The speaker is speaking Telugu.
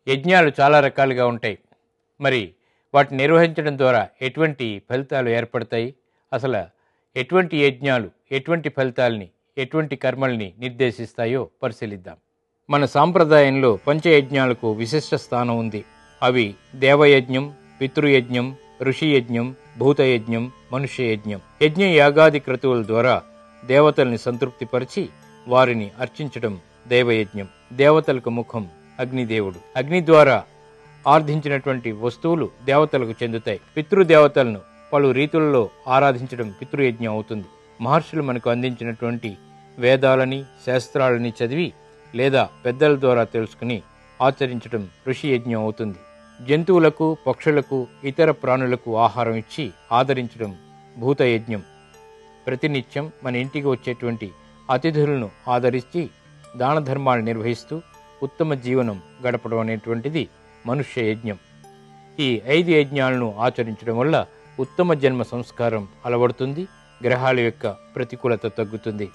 యజ్ఞాలు చాలా రకాలుగా ఉంటాయి. మరి వాటిని నిర్వహించడం ద్వారా ఎటువంటి ఫలితాలు ఏర్పడతాయి? అసలు ఎటువంటి యజ్ఞాలు ఎటువంటి ఫలితాలని, ఎటువంటి కర్మల్ని నిర్దేశిస్తాయో పరిశీలిద్దాం. మన సాంప్రదాయంలో పంచయజ్ఞాలకు విశిష్ట స్థానం ఉంది. అవి దేవయజ్ఞం, పితృయజ్ఞం, ఋషియజ్ఞం, భూతయజ్ఞం, మనుష్యయజ్ఞం. యజ్ఞ యాగాది క్రతువుల ద్వారా దేవతల్ని సంతృప్తిపరిచి వారిని అర్చించడం దేవయజ్ఞం. దేవతలకు ముఖం అగ్నిదేవుడు. అగ్ని ద్వారా ఆర్ధించినటువంటి వస్తువులు దేవతలకు చెందుతాయి. పితృదేవతలను పలు రీతులలో ఆరాధించడం పితృయజ్ఞం అవుతుంది. మహర్షులు మనకు అందించినటువంటి వేదాలని, శాస్త్రాలని చదివి లేదా పెద్దల ద్వారా తెలుసుకుని ఆచరించడం ఋషియజ్ఞం అవుతుంది. జంతువులకు, పక్షులకు, ఇతర ప్రాణులకు ఆహారం ఇచ్చి ఆదరించడం భూతయజ్ఞం. ప్రతినిత్యం మన ఇంటికి వచ్చేటువంటి అతిథులను ఆదరించి దాన ధర్మాలు నిర్వహిస్తూ ఉత్తమ జీవనం గడపడం అనేటువంటిది మనుష్య యజ్ఞం. ఈ 5 యజ్ఞాలను ఆచరించడం వల్ల ఉత్తమ జన్మ సంస్కారం అలవడుతుంది, గ్రహాల యొక్క ప్రతికూలత తగ్గుతుంది.